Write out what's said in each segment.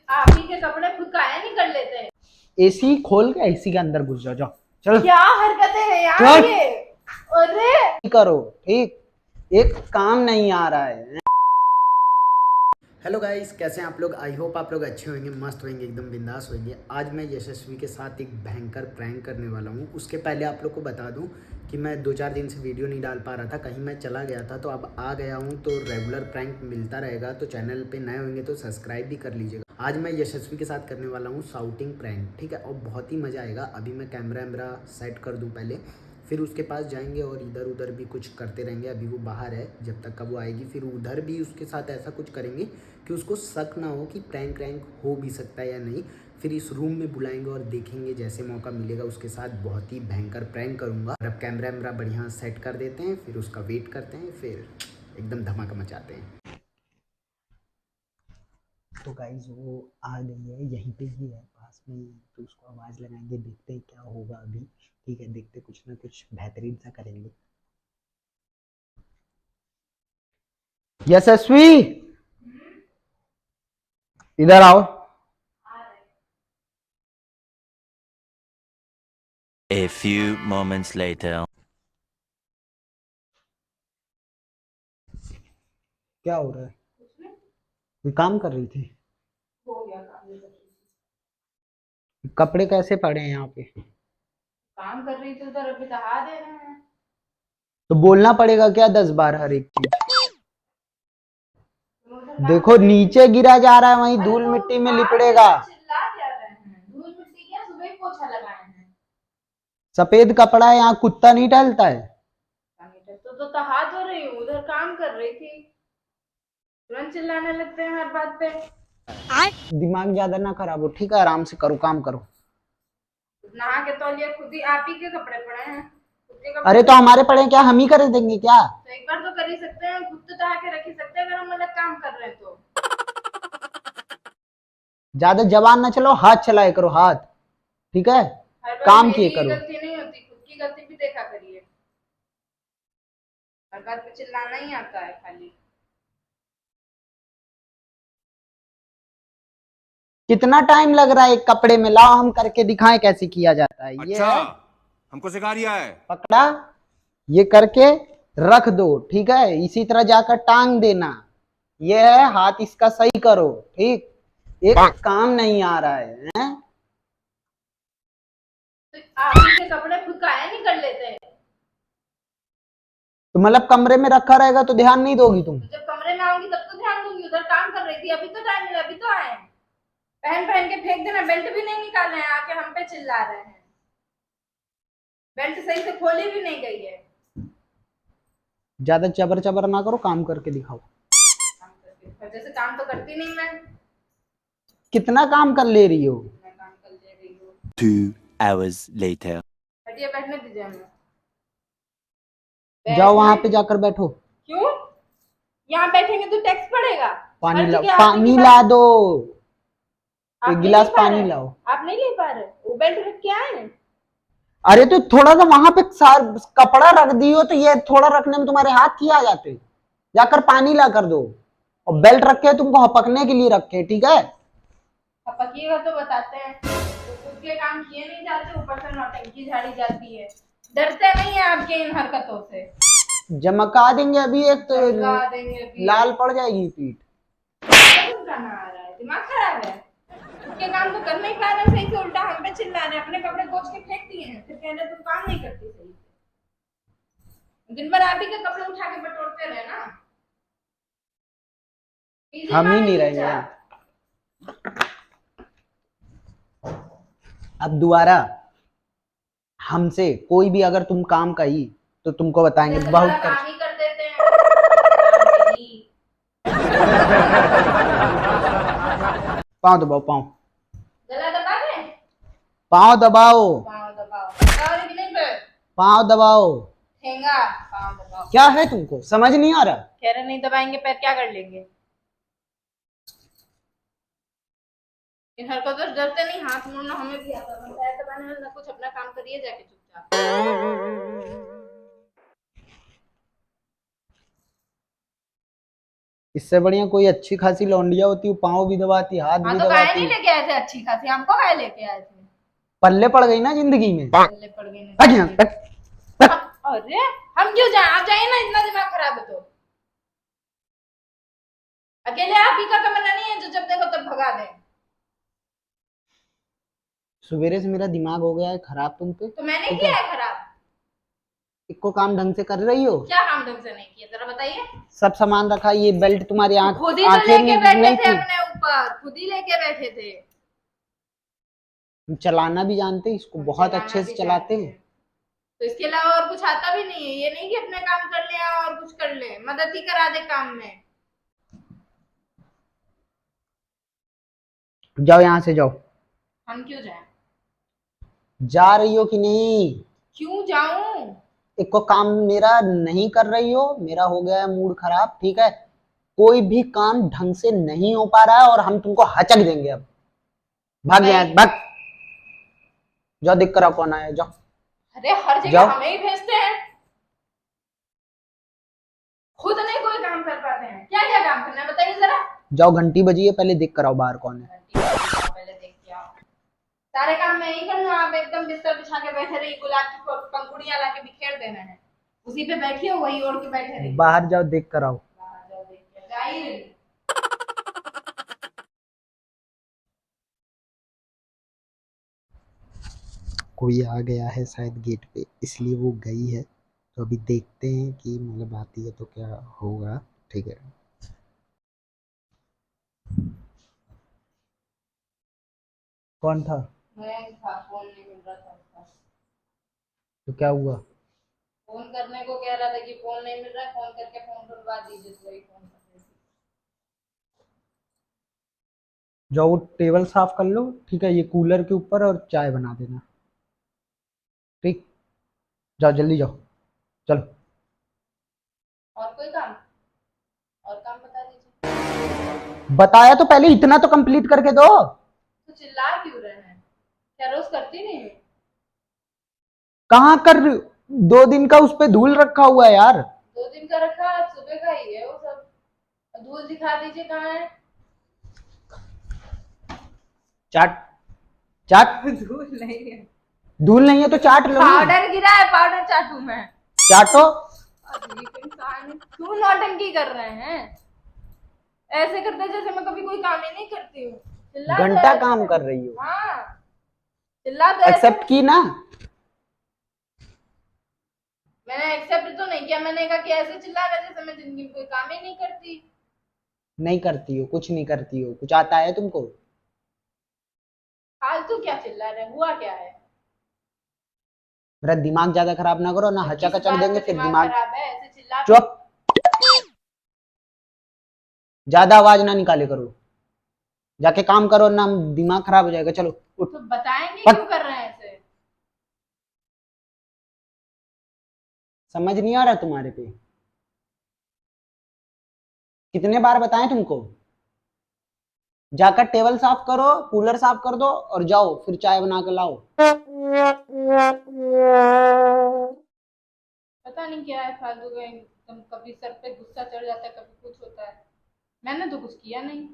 आप ही के कपड़े खुद काहे नहीं कर लेते हैं? एसी खोल के एसी के अंदर घुस जाओ। जाओ चलो। क्या हरकतें हैं यार चल ये। अरे करो ठीक। एक काम नहीं आ रहा है। हेलो गाइस, कैसे हैं आप लोग? आई होप आप लोग अच्छे होंगे, मस्त होंगे, एकदम बिंदास होंगे। आज मैं यशस्वी के साथ एक भयंकर प्रैंक करने वाला हूँ। उसके पहले आप लोग को बता दूँ कि मैं 2-4 दिन से वीडियो नहीं डाल पा रहा था, कहीं मैं चला गया था, तो अब आ गया हूँ। तो रेगुलर प्रैंक मिलता रहेगा, तो चैनल पे नए होंगे तो सब्सक्राइब भी कर लीजिएगा। आज मैं यशस्वी के साथ करने वाला हूँ शाउटिंग प्रैंक, ठीक है? और बहुत ही मज़ा आएगा। अभी मैं कैमरा वैमरा सेट कर दूँ पहले, फिर उसके पास जाएंगे और इधर उधर भी कुछ करते रहेंगे। अभी वो बाहर है, जब तक का वो आएगी फिर उधर भी उसके साथ ऐसा कुछ करेंगे कि उसको शक ना हो कि प्रैंक रैंक हो भी सकता है या नहीं। फिर इस रूम में बुलाएंगे और देखेंगे, जैसे मौका मिलेगा उसके साथ बहुत ही भयंकर प्रैंक करूँगा। और अब कैमरा वैमरा बढ़िया सेट कर देते हैं, फिर उसका वेट करते हैं, फिर एकदम धमाका मचाते हैं। तो गाइज वो आ गई है, यहीं पे ही है पास में ही, तो उसको आवाज़ लगाएंगे, देखते हैं क्या होगा अभी। ठीक है, देखते कुछ ना कुछ बेहतरीन सा करेंगे। यशस्वी, इधर आओ। A few moments later. क्या हो रहा है? कोई काम कर रही थी? हो गया काम कर रही थी। कपड़े कैसे पड़े हैं यहाँ पे? काम कर रही थी उधर, अभी दहा दे रहे हैं। तो बोलना पड़ेगा क्या 10 बार हर एक चीज? तुम उधर काम देखो कर रही थी। नीचे गिरा जा रहा है, वहीं अरे धूल तो मिट्टी में उठा के लिपड़ेगा। ना, चिल्ला क्या रहे हैं? धूल मिट्टी क्या, सुबह ही पोछा लगाए हैं। सफेद कपड़ा है, यहाँ कुत्ता नहीं टहलता है। तो दहा तो रही हूँ, उधर काम कर रही थी। तुरंत चिल्लाने लगते हैं हर बात पे। दिमाग ज्यादा ना खराब हो, ठीक है? आराम से करो, काम करो। नहा के तौलिया खुद ही, आप ही के कपड़े पड़े हैं, खुद के कपड़े अरे तो खुद हमारे पड़े हैं क्या? हम ही कर देंगे क्या? तो एक बार तो कर ही सकते हैं, खुद तो दहा के रख ही सकते हैं अगर हम अलग काम कर रहे हैं तो। ज्यादा जवान ना चलो, हाथ चलाए करो, हाथ। ठीक है? हर बार काम मेरी किए ही करो। गलती नहीं होती, खुद की गलती भी देखा करिए। हर बात पे चिल्लाना ही आता है खाली। कितना टाइम लग रहा है एक कपड़े में? लाओ हम करके दिखाएं कैसे किया जाता है। ये अच्छा, है, हमको सिखा रिया है। पकड़ा, ये करके रख दो। ठीक है? इसी तरह जाकर टांग देना। ये है हाथ, इसका सही करो। ठीक? एक काम नहीं आ रहा है? तो आप ही के कपड़े खुद काहे नहीं कर लेते हैं? तो मतलब कमरे में रखा रहेगा तो ध्यान नहीं दोगी तुम? तो जब कमरे में आऊंगी तब तो ध्यान दूंगी, उधर काम कर रही थी, अभी तो टाइम मिला, अभी तो आए हैं। पहन पहन के फेंक देना, बेल्ट भी नहीं निकाले हैं, आके हम पे चिल्ला रहे हैं। बेल्ट सही से खोली भी नहीं गई है। ज्यादा चबर चबर ना करो, काम करके दिखाओ। काम करके वजह से काम तो करती नहीं मैं। कितना काम कर ले रही हो? मैं काम कर ले रही हूँ। 2 hours later. हटिए, बैठने दीजिए हमें। जाओ वहां बैठने। पे जाकर बैठो। क्यों? यहाँ बैठेंगे तो टैक्स पड़ेगा। पानी हर लाओ, जगह आप ही की पानी ला बात। दो। एक आप नहीं ले गिलास पा पानी रहे, लाओ। आप नहीं ले पा रहे, वो बेल्ट रख के आए हैं। अरे तो थोड़ा सा वहां पे कपड़ा रख दियो, तो ये थोड़ा रखने में तुम्हारे हाथ ही आ जाते। जाकर पानी ला कर दो। और बेल्ट रखे तुमको हपकने के लिए रखे, ठीक है? अब पकिएगा तो बताते हैं, तो खुद के काम किए नहीं जाते, ऊपर से नौटंकी झाड़ी जाती है। डरते नहीं है आपके इन हरकतों से। जमका देंगे अभी एक तो। चमका देंगे अभी। लाल पड़ जाएगी पीठ। कहाँ आ रहा है, दिमाग खराब है। खुद के काम तो कर नहीं पा रहे सही से, उल्टा हम पे चिल्ला रहे हैं, अपने कपड़े पोंछ के फेंक दिए हैं, फिर कह रहे तुम काम नहीं करती सही से। दिन भर आप ही के कपड़े उठा के बटोरते रहे ना। कीजिए हम ही पानी नहीं रहेंगे यहाँ। चुपचाप। अब दोबारा हमसे कोई भी अगर तुम काम कही तो तुमको बताएंगे जैसे बहुत बड़ा कर। काम ही कर देते हैं काम के ही। पाँव दबाओ, पाँव। गला दबा दे। पाँव दबाओ। पाँव दबाओ, दबाओ कि नहीं पे? पाँव दबाओ। ठेंगा। पाँव दबाओ। क्या है तुमको समझ नहीं आ रहा? कह रहे नहीं दबाएंगे पैर क्या कर लेंगे? इन हरकतों से डरते नहीं, हाथ मुड़ना हमें भी आता है, पैर दबाने में ना कुछ, अपना काम करिए जाके चुपचाप। इससे बढ़िया कोई अच्छी खासी लौंडिया होती, पाँव भी दबाती, हाथ हाँ भी तो काहे दबाती। नहीं लेके आए थे अच्छी खासी, हमको काहे लेके आए थे? पल्ले पड़ गई ना जिंदगी में। पल्ले पड़ गई हट ना यहाँ, जिंदगी हट, में। हट। अरे हम क्यों जाए, आप जाइए ना, इतना दिमाग खराब है तो। अकेले आप ही का कमरा नहीं है जो जब देखो तब भगा दें। सवेरे से मेरा दिमाग हो गया है खराब तुम पे। तो मैंने ठीक किया है, है खराब? इको काम ढंग से कर रही हो? क्या काम ढंग से नहीं किया, जरा बताइए। सब सामान रखा, ये बेल्ट तुम्हारी खुद ही तो आंखें लेके बैठे नहीं थे थी? अपने ऊपर, खुद ही लेके बैठे थे। चलाना भी जानते, इसको बहुत चलाना अच्छे भी से चलाते जानते हैं। हैं। तो इसके अलावा और कुछ आता भी नहीं है, ये नहीं कि अपने काम कर ले और कुछ कर ले, मदद ही करा दे काम में। जाओ यहाँ से, जाओ। हम क्यों जाएं? जा रही हो कि नहीं? क्यों जाऊं? इको काम मेरा नहीं कर रही हो, मेरा हो गया है मूड खराब। ठीक है, कोई भी काम ढंग से नहीं हो पा रहा है और हम तुमको हचक देंगे अब। भाग नहीं। यहाँ, भाग। जाओ देख कर आओ कौन आया, जाओ। अरे हर जगह जाओ। हमें ही भेजते हैं, खुद नहीं कोई काम कर पाते हैं। क्या क्या काम करना है बताइए जरा। जाओ, घंटी बजी है, पहले देख कर आओ बाहर कौन है। पहले देख के आओ। सारे काम मैं ही करूँ, आप एकदम बिस्तर बिछा के बैठे रही, गुलाब की पंखुड़ियां ला के बिखेर देना है, उसी पे बैठी हो, वही ओढ़ के बैठे रही। बाहर जाओ, देख कर आओ। बाहर जाओ, देख के जा ही रही। कोई आ गया है शायद गेट पे, इसलिए वो गई है। तो अभी देखते हैं कि मतलब आती है तो क्या होगा। ठीक है, कौन था? मैं था, फोन नहीं मिल रहा था उसका। तो क्या हुआ? फोन करने को कह रहा था कि फोन नहीं मिल रहा है, फोन करके फोन ढूंढवा दीजिए, तो वही फोन कर रही थी। जाओ वो टेबल साफ कर लो, ठीक है, ये कूलर के ऊपर, और चाय बना देना। ठीक, जाओ जल्दी जाओ, चलो। और कोई काम, और काम बता दीजिए। बताया तो पहले, इतना तो कंप्लीट करके दो। तो चिल्ला क्यों रहे हैं, क्या रोज करती नहीं है? कहाँ कर रही हो? 2 दिन का उस पे धूल रखा हुआ है यार। 2 दिन का रखा, आज सुबह का ही है वो सब। धूल दिखा दीजिए कहाँ है। चाट, चाट। धूल नहीं है, धूल नहीं है तो चाट लो ना। पाउडर गिरा है, पाउडर चाटू मैं। चाटो। अजीब इंसान है। क्यों नौटंकी कर रहे हैं, ऐसे करते जैसे मैं कभी कोई काम ही नहीं करती हूँ। चिल्ला तो घंटा ऐसे काम है। कर रही हो। हाँ, चिल्ला तो ऐसे। एक्सेप्ट की ना? मैंने एक्सेप्ट तो नहीं किया, मैंने कहा कि ऐसे चिल्ला रहे जैसे मैं जिंदगी में कोई काम ही नहीं करती। नहीं करती हो, कुछ नहीं करती हो, कुछ आता है तुमको? फालतू क्या चिल्ला रहे, हुआ क्या है? मेरा दिमाग ज्यादा खराब ना करो ना, हचक किस हचक बात देंगे पे फिर दिमाग दिमाग। खराब है, ऐसे चिल्ला। चुप, ज्यादा आवाज ना निकाले करो, जाके काम करो ना, दिमाग खराब हो जाएगा। चलो उठ। तो बताएंगे पक। क्यों कर रहे हैं ऐसे? समझ नहीं आ रहा तुम्हारे पे? कितने बार बताएं तुमको? जाकर टेबल साफ करो, कूलर साफ कर दो और जाओ फिर चाय बना के लाओ। पता नहीं क्या है फालतू का, एकदम कभी सर पे गुस्सा चढ़ जाता है, कभी कुछ होता है। मैंने तो कुछ किया नहीं।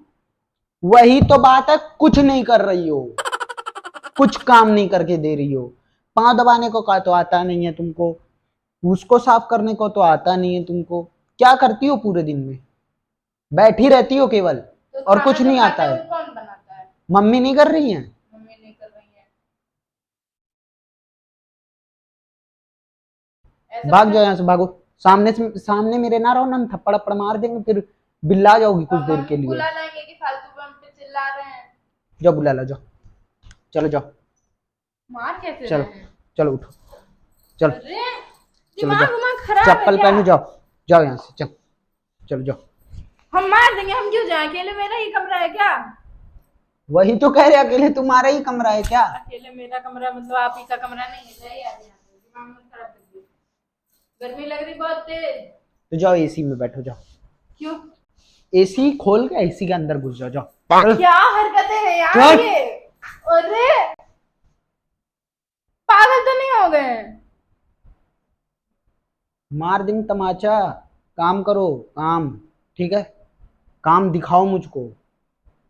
वही तो बात है, कुछ नहीं कर रही हो, कुछ काम नहीं करके दे रही हो। पाँव दबाने को का तो आता नहीं है तुमको, उसको साफ करने को तो आता नहीं है तुमको। क्या करती हो पूरे दिन में? बैठी रहती हो केवल, तो और खाना कुछ जो नहीं खाते आता हैं है। वो कौन बनाता है? मम्मी नहीं कर रही है? मम्मी नहीं कर रही है। ऐसे भाग पता जाओ यहाँ से, भागो। सामने से, सामने मेरे ना रहो ना, हम थप्पड़ अप्पड़ मार देंगे, फिर बिल्ला जाओगी कुछ देर के मम्मी लिए। बुला लाएंगे कि फालतू पे हम पे चिल्ला रहे हैं। जाओ बुला लो, जाओ, चलो जाओ। मार कैसे चलो, रहे हैं? चलो उठो, चलो। अरे चलो दिमाग जाओ, दिमाग खराब है चप्पल क्या? पहनो, जाओ, जाओ यहाँ से, चलो, चलो जाओ। हम मार देंगे, हम क्यों जाए, अकेले मेरा ही कमरा है क्या? वही तो कह रहे, अकेले तुम्हारा ही कमरा है क्या? अकेले मेरा कमरा मतलब आप ही का कमरा नहीं है? जाइए आप यहाँ से, दिमाग मत खराब करिए। गर्मी लग रही बहुत तेज। तो जाओ एसी में बैठो, जाओ। क्यों? एसी खोल के एसी के अंदर घुस जाओ, जाओ। क्या हरकतें हैं यार चल। ये? अरे पागल तो नहीं हो गए? मार देंगे तमाचा, काम करो काम। ठीक है, काम दिखाओ मुझको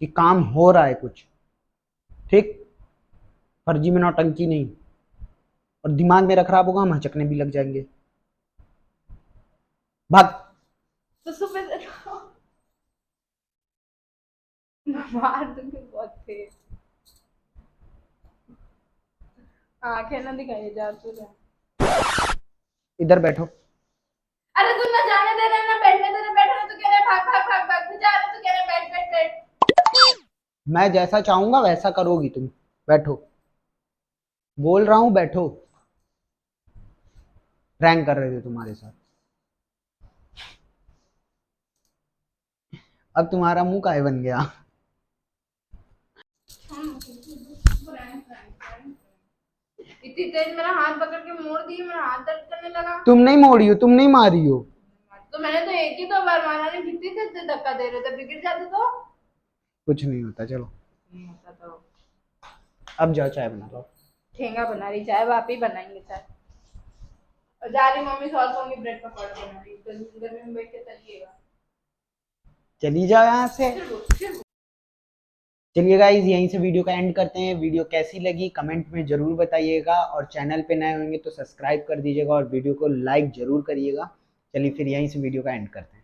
कि काम हो रहा है कुछ, ठीक? फर्जी में नौटंकी नहीं। और दिमाग मेरा खराब होगा, हम हचकने भी लग जाएंगे। भाग। तो सुबह से मार दूंगी बहुत तेज। आंखें ना दिखाई जा तुझे। इधर बैठो। अरे तू ना जाने दे रहा ना बैठने दे रहा, बैठ रहा तो कह रहा भाग भाग भाग भाग, तू जा रहा तो कह रहा बैठ बैठ बैठ। मैं जैसा चाहूंगा वैसा करोगी तुम। बैठो, बोल रहा हूं बैठो। प्रैंक कर रहे थे तुम्हारे साथ। अब तुम्हारा मुंह काहे बन गया? इतनी तेज मेरा हाथ पकड़ के मोड़ दी, मेरा हाथ दर्द करने लगा। तुम नहीं मोड़ी हो, तुम नहीं मारी हो। तो मैंने तो एक ही 2 बार मारा, नहीं कितनी तेज से धक्का दे रहे थे, बिगड़ जाते तो। कुछ नहीं होता, चलो नहीं होता तो अब जाओ चाय बना लो। ठेंगा बना रही चाय, आप ही बनाएंगे चाय। और जा रही मम्मी सॉस होंगी, ब्रेड पकौड़ा बना रही, तो गर्मी में बैठ के तलिएगा। चली जाओ यहाँ से। फिर चलिए गाइज, यहीं से वीडियो का एंड करते हैं। वीडियो कैसी लगी कमेंट में जरूर बताइएगा, और चैनल पे नए होंगे तो सब्सक्राइब कर दीजिएगा और वीडियो को लाइक जरूर करिएगा। चलिए फिर यहीं से वीडियो का एंड करते हैं।